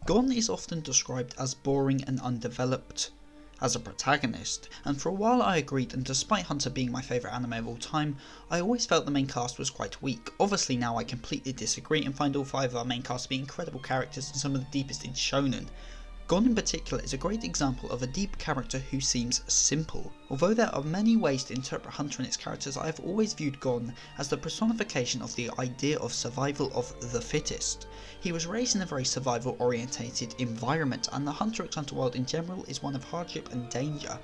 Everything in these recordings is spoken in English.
Gon is often described as boring and undeveloped as a protagonist, and for a while I agreed, and despite Hunter being my favourite anime of all time, I always felt the main cast was quite weak. Obviously now I completely disagree and find all 5 of our main cast to be incredible characters and some of the deepest in shonen. Gon in particular is a great example of a deep character who seems simple. Although there are many ways to interpret Hunter and its characters, I have always viewed Gon as the personification of the idea of survival of the fittest. He was raised in a very survival orientated environment, and the Hunter x Hunter world in general is one of hardship and danger.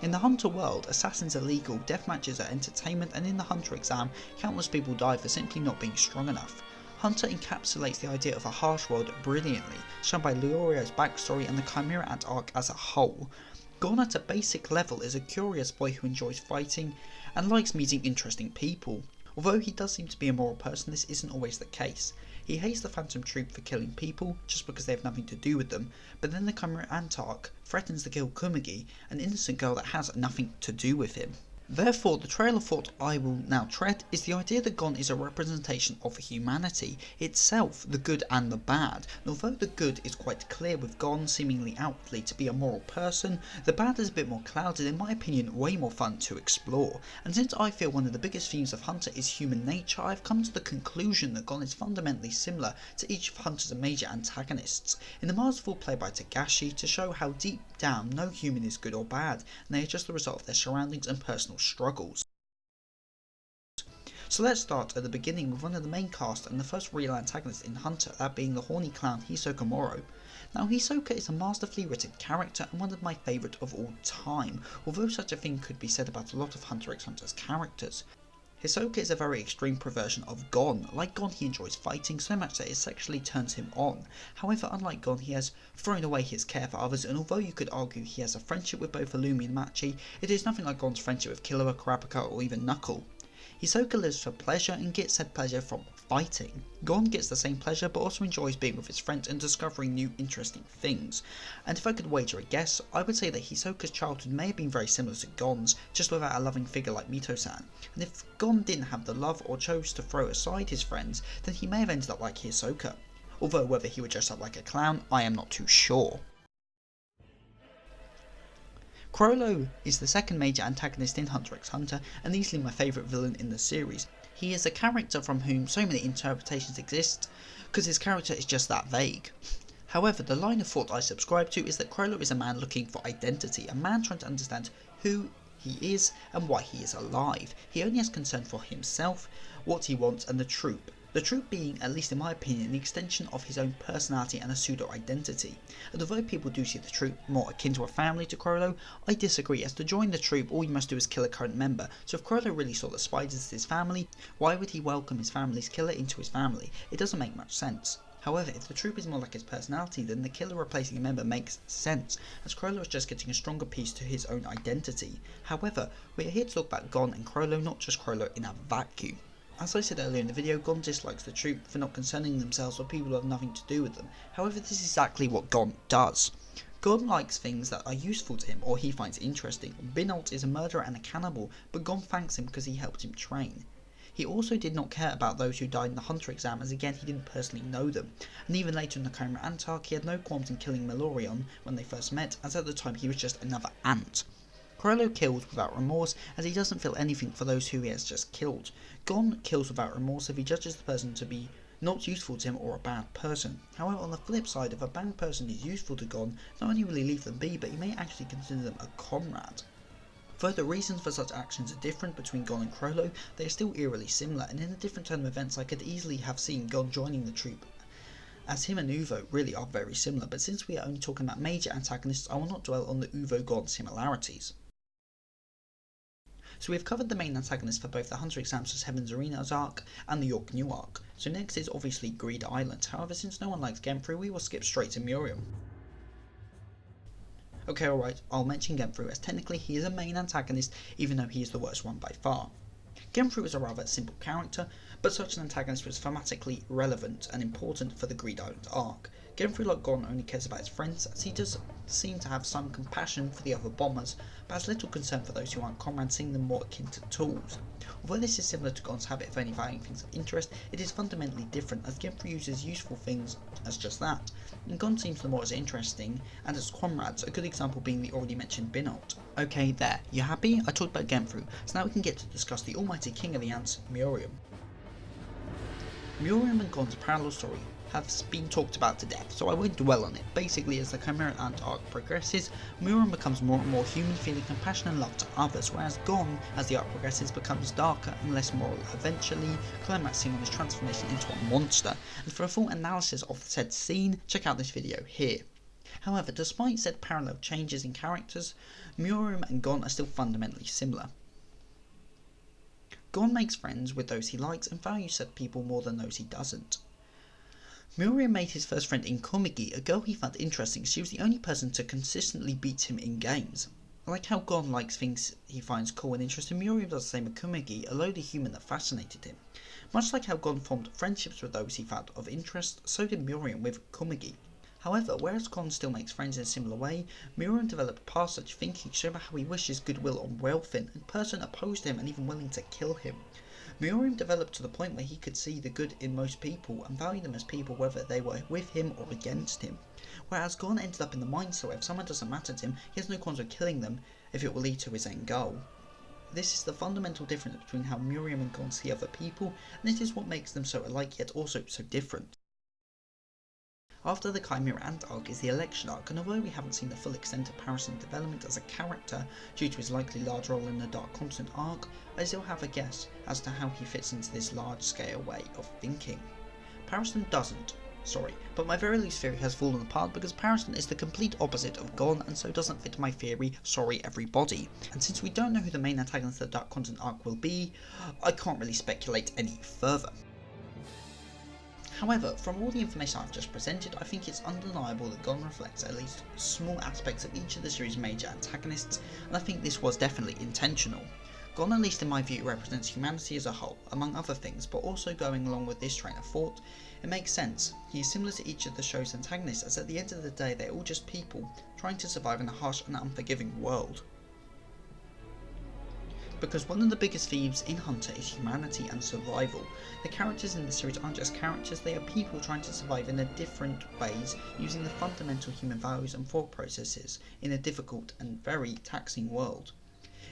In the Hunter world, assassins are legal, deathmatches are entertainment, and in the Hunter exam, countless people die for simply not being strong enough. Hunter encapsulates the idea of a harsh world brilliantly, shown by Leorio's backstory and the Chimera Ant arc as a whole. Gon at a basic level is a curious boy who enjoys fighting and likes meeting interesting people. Although he does seem to be a moral person, this isn't always the case. He hates the Phantom Troop for killing people, just because they have nothing to do with them, but then the Chimera Ant arc threatens to kill Kumagi, an innocent girl that has nothing to do with him. Therefore, the trail of thought I will now tread is the idea that Gon is a representation of humanity itself, the good and the bad. And although the good is quite clear with Gon seemingly outwardly to be a moral person, the bad is a bit more clouded, in my opinion way more fun to explore. And since I feel one of the biggest themes of Hunter is human nature, I've come to the conclusion that Gon is fundamentally similar to each of Hunter's major antagonists, in the masterful play by Togashi to show how deep down no human is good or bad, and they are just the result of their surroundings and personal struggles. So let's start at the beginning with one of the main cast and the first real antagonist in Hunter, that being the horny clown Hisoka Moro. Now Hisoka is a masterfully written character and one of my favourite of all time, although such a thing could be said about a lot of Hunter x Hunter's characters. Hisoka is a very extreme perversion of Gon. Like Gon, he enjoys fighting so much that it sexually turns him on. However, unlike Gon, he has thrown away his care for others, and although you could argue he has a friendship with both Illumi and Machi, it is nothing like Gon's friendship with Killua, Kurapika, or even Knuckle. Hisoka lives for pleasure and gets said pleasure from fighting. Gon gets the same pleasure but also enjoys being with his friends and discovering new interesting things. And if I could wager a guess, I would say that Hisoka's childhood may have been very similar to Gon's, just without a loving figure like Mito-san. And if Gon didn't have the love or chose to throw aside his friends, then he may have ended up like Hisoka. Although whether he would dress up like a clown, I am not too sure. Chrollo is the second major antagonist in Hunter x Hunter and easily my favourite villain in the series. He is a character from whom so many interpretations exist, because his character is just that vague. However, the line of thought I subscribe to is that Chrollo is a man looking for identity, a man trying to understand who he is and why he is alive. He only has concern for himself, what he wants, and the troop. The troop being, at least in my opinion, an extension of his own personality and a pseudo-identity. And although people do see the troop more akin to a family to Chrollo, I disagree, as to join the troop all you must do is kill a current member. So if Chrollo really saw the spiders as his family, why would he welcome his family's killer into his family? It doesn't make much sense. However, if the troop is more like his personality, then the killer replacing a member makes sense, as Chrollo is just getting a stronger piece to his own identity. However, we are here to talk about Gon and Chrollo, not just Chrollo in a vacuum. As I said earlier in the video, Gon dislikes the troop for not concerning themselves with people who have nothing to do with them. However, this is exactly what Gon does. Gon likes things that are useful to him or he finds interesting. Binault is a murderer and a cannibal, but Gon thanks him because he helped him train. He also did not care about those who died in the Hunter exam, as again he didn't personally know them, and even later in the Chimera Ant arc he had no qualms in killing Melorion when they first met, as at the time he was just another ant. Chrollo kills without remorse, as he doesn't feel anything for those who he has just killed. Gon kills without remorse if he judges the person to be not useful to him or a bad person. However, on the flip side, if a bad person is useful to Gon, not only will he leave them be, but he may actually consider them a comrade. Though the reasons for such actions are different between Gon and Chrollo, they are still eerily similar, and in a different turn of events I could easily have seen Gon joining the troop, as him and Uvo really are very similar, but since we are only talking about major antagonists, I will not dwell on the Uvo-Gon similarities. So we have covered the main antagonists for both the Hunter x Hunter's Heaven's Arenas arc and the York New arc, so next is obviously Greed Island. However, since no one likes Genfru, we will skip straight to Muriel. Okay, alright, I'll mention Genfru, as technically he is a main antagonist, even though he is the worst one by far. Genfru is a rather simple character, but such an antagonist was thematically relevant and important for the Greed Island arc. Genfrey, like Gon, only cares about his friends, as he does seem to have some compassion for the other bombers, but has little concern for those who aren't comrades, seeing them more akin to tools. Although this is similar to Gon's habit of only valuing things of interest, it is fundamentally different, as Genfrey uses useful things as just that, and Gon seems the more as interesting, and as comrades, a good example being the already mentioned Binolt. Okay, there, you happy? I talked about Genfrey, so now we can get to discuss the almighty king of the ants, Murium. Murium and Gon's parallel story has been talked about to death, so I won't dwell on it. Basically, as the Chimera Ant arc progresses, Murium becomes more and more human, feeling compassion and love to others, whereas Gon, as the arc progresses, becomes darker and less moral, eventually climaxing on his transformation into a monster. And for a full analysis of said scene, check out this video here. However, despite said parallel changes in characters, Murium and Gon are still fundamentally similar. Gon makes friends with those he likes and values said people more than those he doesn't. Murium made his first friend in Komigi, a girl he found interesting. She was the only person to consistently beat him in games. Like how Gon likes things he finds cool and interesting, Murium does the same with Komigi, a lowly human that fascinated him. Much like how Gon formed friendships with those he found of interest, so did Murium with Komigi. However, whereas Gon still makes friends in a similar way, Murium developed past such thinking, showing how he wishes goodwill on Welfin, and person opposed him and even willing to kill him. Murium developed to the point where he could see the good in most people and value them as people whether they were with him or against him. Whereas Gon ended up in the mindset where if someone doesn't matter to him, he has no qualms of killing them if it will lead to his end goal. This is the fundamental difference between how Murium and Gon see other people, and it is what makes them so alike yet also so different. After the Chimera Ant arc is the election arc, and although we haven't seen the full extent of Parason's development as a character due to his likely large role in the Dark Continent arc, I still have a guess as to how he fits into this large scale way of thinking. Parason doesn't, but my very least theory has fallen apart because Parason is the complete opposite of Gon and so doesn't fit my theory, sorry everybody. And since we don't know who the main antagonist of the Dark Continent arc will be, I can't really speculate any further. However, from all the information I've just presented, I think it's undeniable that Gon reflects at least small aspects of each of the series' major antagonists, and I think this was definitely intentional. Gon, at least in my view, represents humanity as a whole, among other things, but also going along with this train of thought, it makes sense. He is similar to each of the show's antagonists, as at the end of the day they're all just people, trying to survive in a harsh and unforgiving world. Because one of the biggest themes in Hunter is humanity and survival. The characters in the series aren't just characters, they are people trying to survive in different ways, using the fundamental human values and thought processes in a difficult and very taxing world.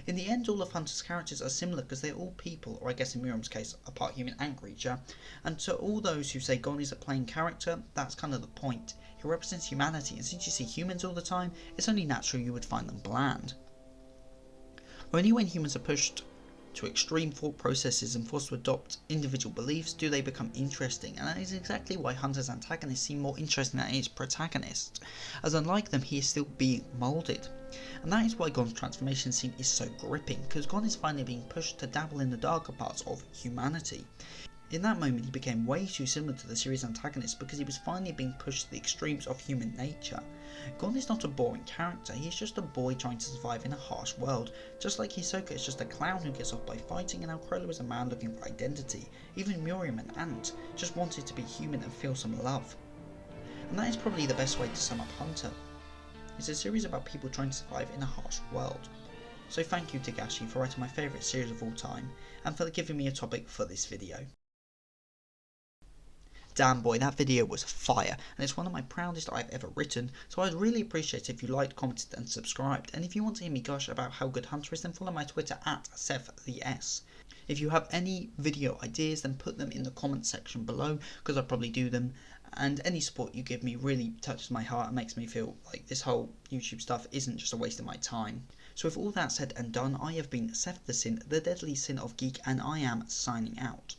In the end, all of Hunter's characters are similar because they're all people, or I guess in Miriam's case, a part human and creature, and to all those who say Gon is a plain character, that's kind of the point. He represents humanity, and since you see humans all the time, it's only natural you would find them bland. Only when humans are pushed to extreme thought processes and forced to adopt individual beliefs do they become interesting, and that is exactly why Hunter's antagonists seem more interesting than his protagonist, as unlike them he is still being moulded. And that is why Gon's transformation scene is so gripping, because Gon is finally being pushed to dabble in the darker parts of humanity. In that moment he became way too similar to the series' antagonist because he was finally being pushed to the extremes of human nature. Gon is not a boring character, he is just a boy trying to survive in a harsh world, just like Hisoka is just a clown who gets off by fighting, and Alcrollo is a man looking for identity. Even Murium and Ant just wanted to be human and feel some love. And that is probably the best way to sum up Hunter. It's a series about people trying to survive in a harsh world. So thank you Togashi for writing my favourite series of all time, and for giving me a topic for this video. Damn boy, that video was fire, and it's one of my proudest I've ever written, so I'd really appreciate it if you liked, commented and subscribed, and if you want to hear me gush about how good Hunter is, then follow my Twitter at SethTheS. If you have any video ideas, then put them in the comment section below, because I'll probably do them, and any support you give me really touches my heart and makes me feel like this whole YouTube stuff isn't just a waste of my time. So with all that said and done, I have been Seth the Sin, the deadly sin of geek, and I am signing out.